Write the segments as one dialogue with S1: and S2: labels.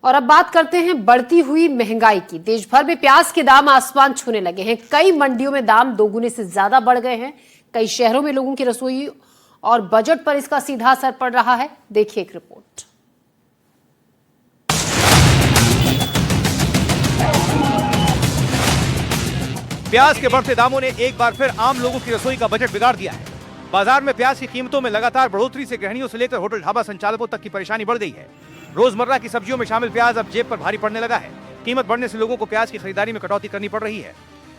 S1: और अब बात करते हैं बढ़ती हुई महंगाई की। देश भर में प्याज के दाम आसमान छूने लगे हैं। कई मंडियों में दाम दोगुने से ज्यादा बढ़ गए हैं। कई शहरों में लोगों की रसोई और बजट पर इसका सीधा असर पड़ रहा है। देखिए एक रिपोर्ट।
S2: प्याज के बढ़ते दामों ने एक बार फिर आम लोगों की रसोई का बजट बिगाड़ दिया है। बाजार में प्याज की कीमतों में लगातार बढ़ोतरी से गृहिणियों से लेकर होटल ढाबा संचालकों तक की परेशानी बढ़ गई है। रोजमर्रा की सब्जियों में शामिल प्याज अब जेब पर भारी पड़ने लगा है। कीमत बढ़ने से लोगों को प्याज की खरीदारी में कटौती करनी पड़ रही है।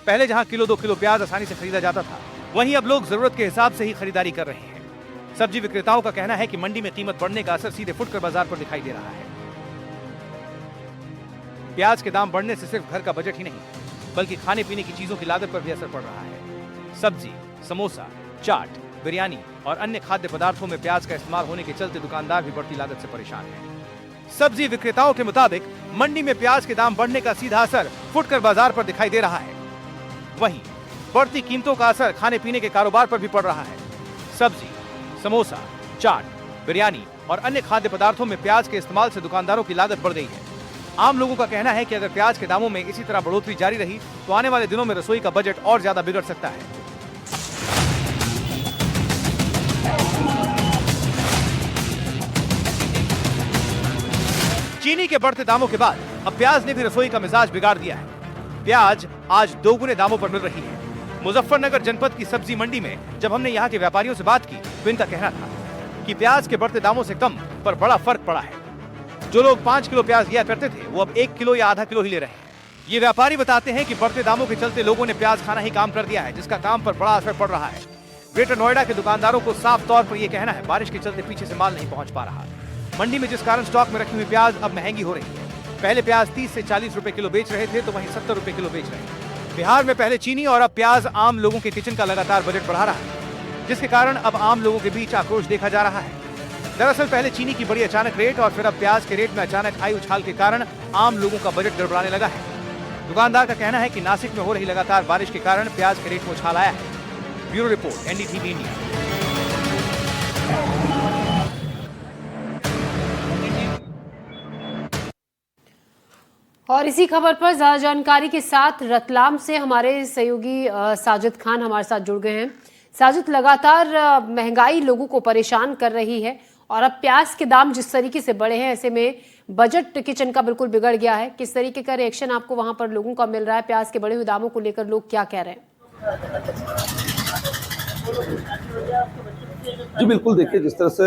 S2: पहले जहां किलो 2 किलो प्याज आसानी से खरीदा जाता था, वहीं अब लोग जरूरत के हिसाब से ही खरीदारी कर रहे हैं। सब्जी विक्रेताओं का कहना है कि मंडी में कीमत बढ़ने का असर सीधे फुटकर बाजार पर दिखाई दे रहा है। प्याज के दाम बढ़ने से सिर्फ घर का बजट ही नहीं, बल्कि खाने पीने की चीजों की लागत पर भी असर पड़ रहा है। सब्जी, समोसा, चाट, बिरयानी और अन्य खाद्य पदार्थों में प्याज का इस्तेमाल होने के चलते दुकानदार भी बढ़ती लागत से परेशान हैं। सब्जी विक्रेताओं के मुताबिक मंडी में प्याज के दाम बढ़ने का सीधा असर फुटकर बाजार पर दिखाई दे रहा है। वहीं बढ़ती कीमतों का असर खाने पीने के कारोबार पर भी पड़ रहा है। सब्जी, समोसा, चाट, बिरयानी और अन्य खाद्य पदार्थों में प्याज के इस्तेमाल से दुकानदारों की लागत बढ़ गई है। आम लोगों का कहना है कि अगर प्याज के दामों में इसी तरह बढ़ोतरी जारी रही तो आने वाले दिनों में रसोई का बजट और ज्यादा बिगड़ सकता है। चीनी के बढ़ते दामों के बाद अब प्याज ने भी रसोई का मिजाज बिगाड़ दिया है। प्याज आज दोगुने दामों पर मिल रही है। मुजफ्फरनगर जनपद की सब्जी मंडी में जब हमने यहाँ के व्यापारियों से बात की तो इनका कहना था कि प्याज के बढ़ते दामों से कम पर बड़ा फर्क पड़ा है। जो लोग 5 किलो प्याज लिया करते थे वो अब 1 किलो या आधा किलो ही ले रहे हैं। ये व्यापारी बताते हैं कि बढ़ते दामों के चलते लोगों ने प्याज खाना ही काम कर दिया है, जिसका काम पर बड़ा असर पड़ रहा है। ग्रेटर नोएडा के दुकानदारों को साफ तौर पर यह कहना है बारिश के चलते पीछे से माल नहीं पहुंच पा रहा। मंडी में जिस कारण स्टॉक में रखी हुई प्याज अब महंगी हो रही है। पहले प्याज 30 से 40 रुपए किलो बेच रहे थे तो वहीं 70 रुपए किलो बेच रहे हैं। बिहार में पहले चीनी और अब प्याज आम लोगों के किचन का लगातार बजट बढ़ा रहा है, जिसके कारण अब आम लोगों के बीच आक्रोश देखा जा रहा है। दरअसल पहले चीनी की बड़ी अचानक रेट और फिर अब प्याज के रेट में अचानक आई उछाल के कारण आम लोगों का बजट गड़बड़ाने लगा है। दुकानदार का कहना है कि नासिक में हो रही लगातार बारिश के कारण प्याज के रेट में उछाल आया है। Bureau report, NDTV India.
S1: और इसी खबर पर ज्यादा जानकारी के साथ रतलाम से हमारे सहयोगी साजिद खान हमारे साथ जुड़ गए हैं। साजिद, लगातार महंगाई लोगों को परेशान कर रही है और अब प्याज के दाम जिस तरीके से बढ़े हैं, ऐसे में बजट किचन का बिल्कुल बिगड़ गया है। किस तरीके का रिएक्शन आपको वहां पर लोगों का मिल रहा है? प्याज के बढ़े हुए दामों को लेकर लोग क्या कह रहे हैं?
S3: जी बिल्कुल, देखिए जिस तरह से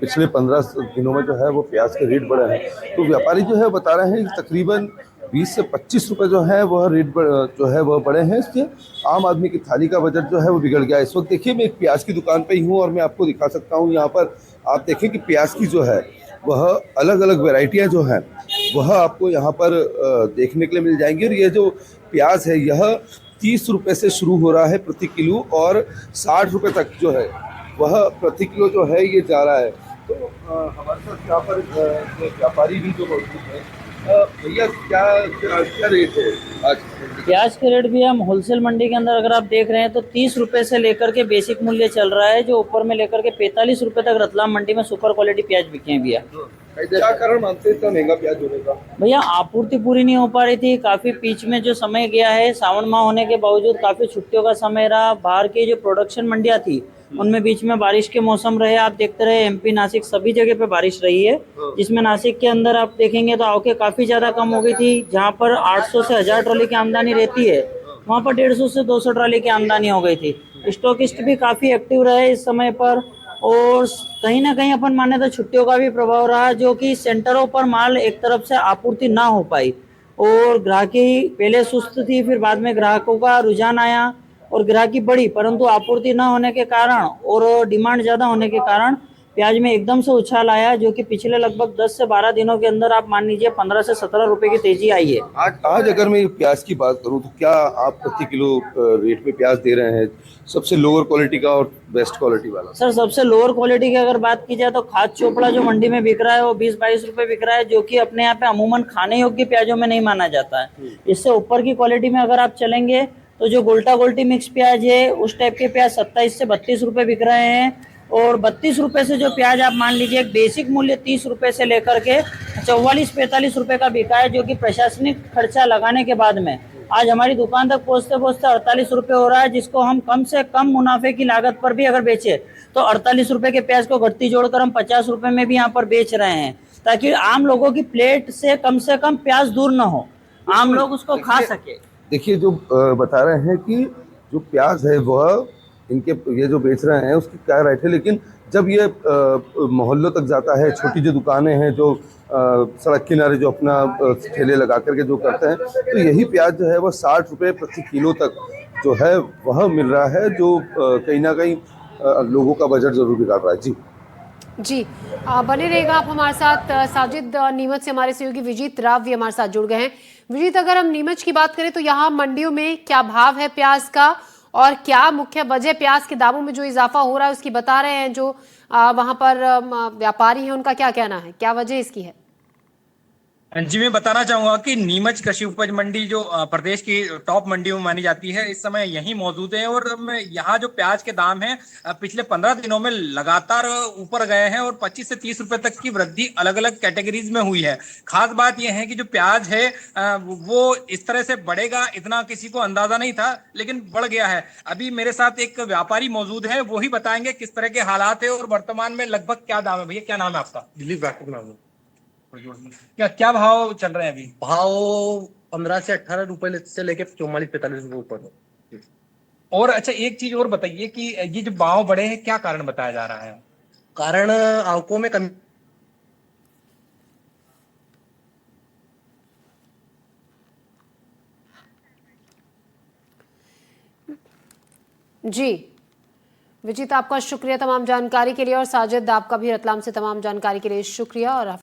S3: पिछले 15 दिनों में जो है वो प्याज के रेट बढ़े हैं, तो व्यापारी जो है बता रहे हैं कि तकरीबन 20 से 25 रुपए जो है वह रेट जो है वह बढ़े हैं। इससे आम आदमी की थाली का बजट जो है वो बिगड़ गया है। इस वक्त देखिए मैं एक प्याज की दुकान पे ही हूँ और मैं आपको दिखा सकता हूँ। यहाँ पर आप देखें कि प्याज की जो है वह अलग अलग वेराइटियाँ जो हैं वह आपको यहाँ पर देखने के लिए मिल जाएंगी। और ये जो प्याज है यह 30 रुपये से शुरू हो रहा है प्रति किलो और 60 रुपये तक जो है वह प्रति किलो जो है ये जा रहा है। तो हमारे साथ यहाँ पर व्यापारी भी जो मौजूद है। भैया क्या रेट है आज?
S4: प्याज के रेट भी हम होलसेल मंडी के अंदर अगर आप देख रहे हैं तो 30 रुपए से लेकर के बेसिक मूल्य चल रहा है, जो ऊपर में लेकर के 45 रुपए तक रतलाम मंडी में सुपर क्वालिटी प्याज बिके हैं भैया।
S3: क्या कारण मानते हैं इतना महंगा प्याज होने का?
S4: भैया आपूर्ति पूरी नहीं हो पा रही थी। काफी बीच में जो समय गया है, सावन माह होने के बावजूद काफी छुट्टियों का समय रहा। बाहर की जो प्रोडक्शन मंडियां थी उनमें बीच में बारिश के मौसम रहे। आप देखते रहे एमपी, नासिक सभी जगह पे बारिश रही है, जिसमें नासिक के अंदर आप देखेंगे तो आवकें काफी ज्यादा कम हो गई थी। जहां पर 800 से 1000 ट्रॉली की आमदनी रहती है, वहां पर 150 से 200 ट्रॉली की आमदनी हो गई थी। स्टॉकिस्ट भी काफी एक्टिव रहे इस समय पर, और कहीं ना कहीं अपन माने तो छुट्टियों का भी प्रभाव रहा, जो कि सेंटरों पर माल एक तरफ से आपूर्ति ना हो पाई और ग्राहकी पहले सुस्त थी, फिर बाद में ग्राहकों का रुझान आया और ग्राहकी बढ़ी, परंतु आपूर्ति न होने के कारण और डिमांड ज्यादा होने के कारण प्याज में एकदम से उछाल आया, जो कि पिछले लगभग 10 से 12 दिनों के अंदर आप मान लीजिए 15 से 17 रुपए की तेजी आई है।
S3: आज अगर मैं प्याज की बात करूं तो क्या आप प्रति किलो रेट में प्याज दे रहे हैं? सबसे लोअर क्वालिटी का और बेस्ट क्वालिटी वाला?
S4: सर सबसे लोअर क्वालिटी की अगर बात की जाए तो खाद चोपड़ा जो मंडी में बिक रहा है वो 20-22 रुपए बिक रहा है, जो कि अपने यहाँ पे अमूमन खाने योग्य प्याजों में नहीं माना जाता है। इससे ऊपर की क्वालिटी में अगर आप चलेंगे तो जो गोल्टा गोल्टी मिक्स प्याज है उस टाइप के प्याज 27 से 32 रुपए बिक रहे हैं। और 32 रुपए से जो प्याज आप मान लीजिए एक बेसिक मूल्य 30 रुपए से लेकर के 44-45 रुपए का बिका है, जो कि प्रशासनिक खर्चा लगाने के बाद में आज हमारी दुकान तक पहुंचते पहुंचते 48 रुपए हो रहा है, जिसको हम कम से कम मुनाफे की लागत पर भी अगर बेचे तो 48 रुपए के प्याज को घटती जोड़कर हम 50 रुपए में भी यहाँ पर बेच रहे हैं, ताकि आम लोगों की प्लेट से कम प्याज दूर न हो, आम लोग उसको खा सके।
S3: देखिए जो बता रहे हैं कि जो प्याज है वह इनके ये जो बेच रहे हैं उसकी क्या रेट है, लेकिन जब ये मोहल्लों तक जाता है, छोटी जो दुकानें हैं जो सड़क किनारे जो अपना ठेले लगा करके जो करते हैं, तो यही प्याज जो है वह 60 रुपये प्रति किलो तक जो है वह मिल रहा है, जो कहीं ना कहीं लोगों का बजट जरूर बिगाड़ रहा है। जी
S1: जी, बने रहेगा आप हमारे साथ। साजिद, नीमच से हमारे सहयोगी विजीत राव भी हमारे साथ जुड़ गए हैं। विजीत, अगर हम नीमच की बात करें तो यहाँ मंडियों में क्या भाव है प्याज का, और क्या मुख्य वजह प्याज के दामों में जो इजाफा हो रहा है उसकी बता रहे हैं जो वहां पर व्यापारी हैं, उनका क्या कहना है, क्या वजह इसकी है?
S5: जी, मैं बताना चाहूंगा कि नीमच कृषि उपज मंडी जो प्रदेश की टॉप मंडियों में मानी जाती है, इस समय यहीं मौजूद है। और यहाँ जो प्याज के दाम हैं पिछले 15 दिनों में लगातार ऊपर गए हैं और 25 से 30 रुपए तक की वृद्धि अलग अलग कैटेगरीज में हुई है। खास बात यह है कि जो प्याज है वो इस तरह से बढ़ेगा इतना किसी को अंदाजा नहीं था, लेकिन बढ़ गया है। अभी मेरे साथ एक व्यापारी मौजूद है, वो ही बताएंगे किस तरह के हालात है और वर्तमान में लगभग क्या दाम है। भैया, क्या नाम है आपका?
S6: दिलीप व्यापक नाम है।
S5: क्या भाव चल रहे हैं अभी?
S6: भाव 15 से 18 रुपए से लेके 44-45 रुपए ऊपर।
S5: और अच्छा, एक चीज और बताइए कि ये जो भाव बढ़े हैं, क्या कारण बताया जा रहा है?
S6: कारण आवकों में कमी।
S1: जी विजीत, आपका शुक्रिया तमाम जानकारी के लिए, और साजिद आपका भी रतलाम से तमाम जानकारी के लिए शुक्रिया। और